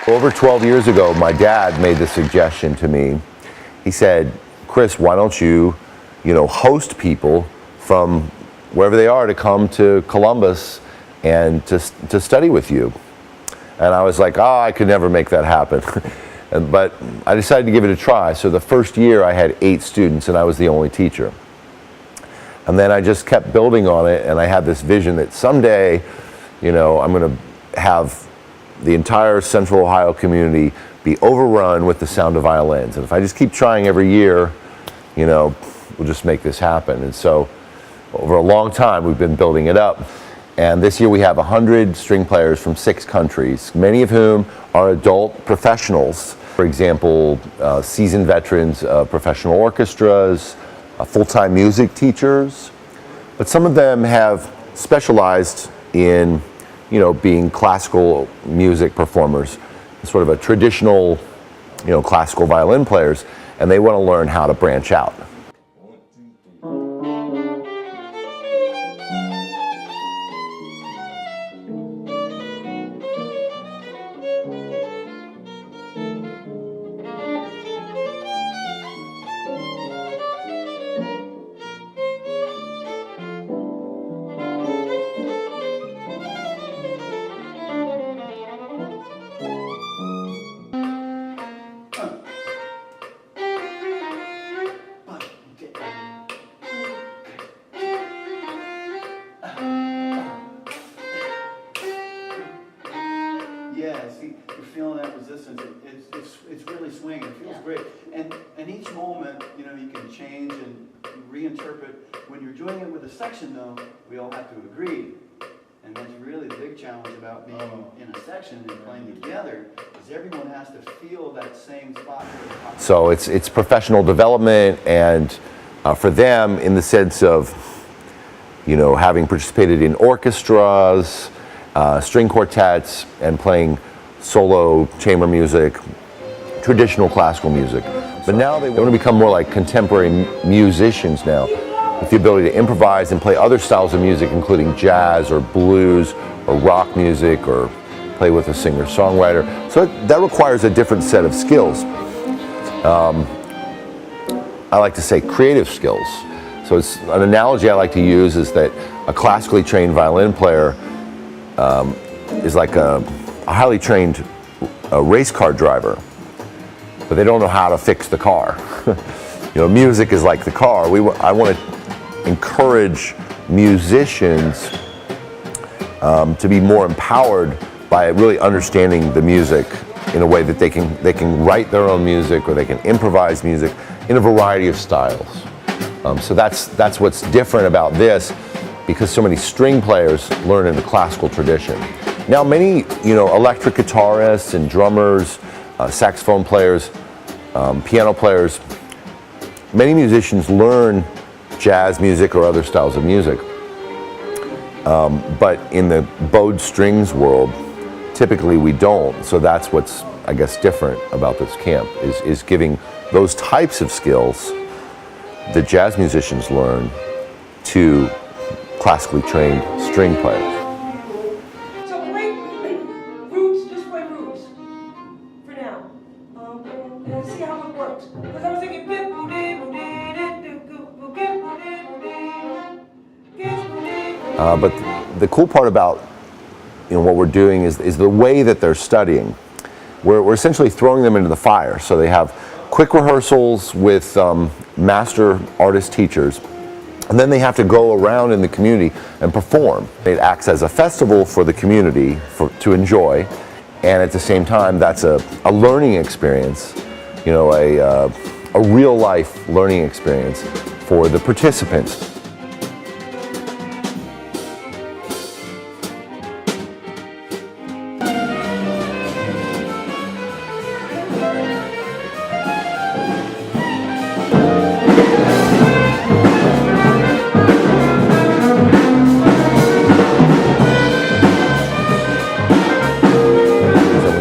Over 12 years ago, my dad made the suggestion to me. He said, Chris, why don't you host people from wherever they are to come to Columbus and to study with you. And I was like, I could never make that happen. But I decided to give it a try. So the first year I had 8 students and I was the only teacher. And then I just kept building on it, and I had this vision that someday, I'm going to have the entire Central Ohio community be overrun with the sound of violins. And if I just keep trying every year, we'll just make this happen. And so over a long time, we've been building it up. And this year we have 100 string players from 6 countries, many of whom are adult professionals. For example, seasoned veterans of professional orchestras, full-time music teachers. But some of them have specialized in, being classical music performers, sort of a traditional, classical violin players, and they want to learn how to branch out. Yeah, see, you're feeling that resistance. It's really swinging. It feels great. And each moment, you can change and reinterpret. When you're doing it with a section, though, we all have to agree. And that's really the big challenge about being in a section and playing together, is everyone has to feel that same spot. So it's professional development, and for them, in the sense of, having participated in orchestras, string quartets, and playing solo chamber music, traditional classical music. But now they want to become more like contemporary musicians now, with the ability to improvise and play other styles of music, including jazz or blues or rock music, or play with a singer-songwriter. So that requires a different set of skills. I like to say creative skills. So it's an analogy I like to use is that a classically trained violin player is like a highly trained race car driver, but they don't know how to fix the car. Music is like the car. I want to encourage musicians to be more empowered by really understanding the music in a way that they can write their own music, or they can improvise music in a variety of styles. So that's what's different about this, because so many string players learn in the classical tradition. Now many electric guitarists and drummers, saxophone players, piano players, many musicians learn jazz music or other styles of music. But in the bowed strings world, typically we don't. So that's what's, I guess, different about this camp, is giving those types of skills that jazz musicians learn to classically trained string players. So play roots, just play roots for now, and see how it works. Because I was thinking, but the cool part about what we're doing is the way that they're studying. We're essentially throwing them into the fire. So they have quick rehearsals with master artist teachers, and then they have to go around in the community and perform. It acts as a festival for the community to enjoy, and at the same time, that's a learning experience, a real life learning experience for the participants.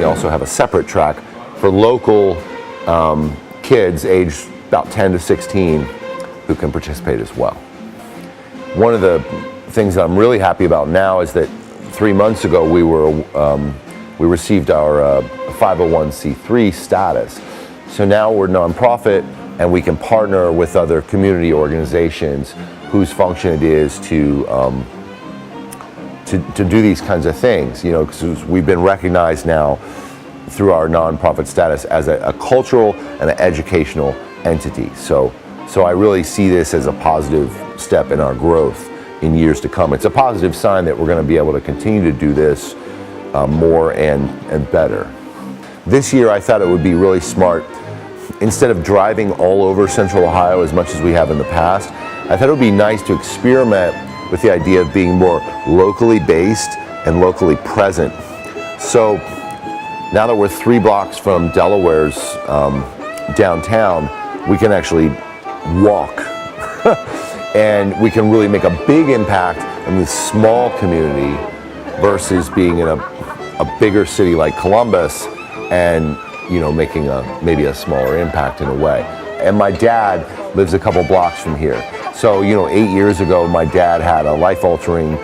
Also have a separate track for local kids aged about 10 to 16 who can participate as well. One of the things that I'm really happy about now is that 3 months ago we were we received our 501c3 status. So now we're nonprofit, and we can partner with other community organizations whose function it is to do these kinds of things. You know, because we've been recognized now through our nonprofit status as a cultural and an educational entity. So I really see this as a positive step in our growth in years to come. It's a positive sign that we're going to be able to continue to do this more and better. This year I thought it would be really smart, instead of driving all over Central Ohio as much as we have in the past, I thought it would be nice to experiment with the idea of being more locally based and locally present. So now that we're 3 blocks from Delaware's downtown, we can actually walk and we can really make a big impact in this small community versus being in a bigger city like Columbus and, you know, making maybe a smaller impact in a way. And my dad lives a couple blocks from here. So, you know, 8 years ago, my dad had a life-altering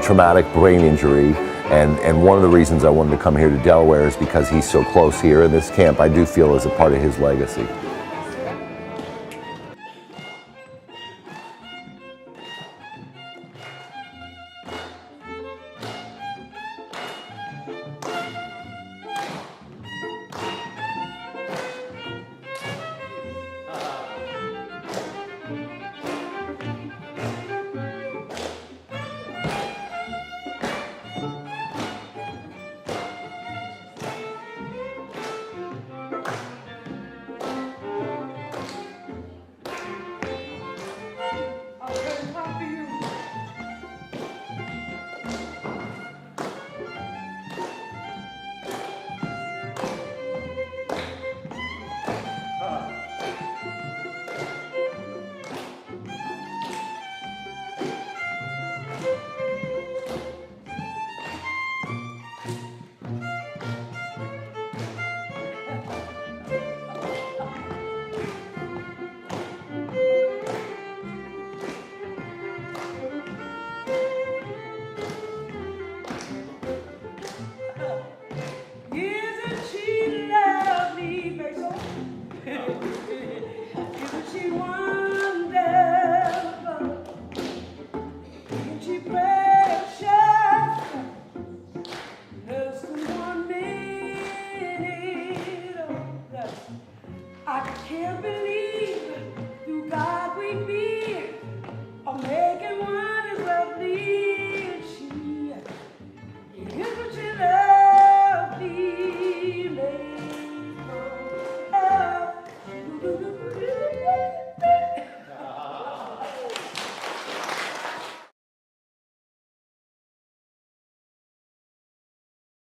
traumatic brain injury. And one of the reasons I wanted to come here to Delaware is because he's so close here, and this camp I do feel is a part of his legacy.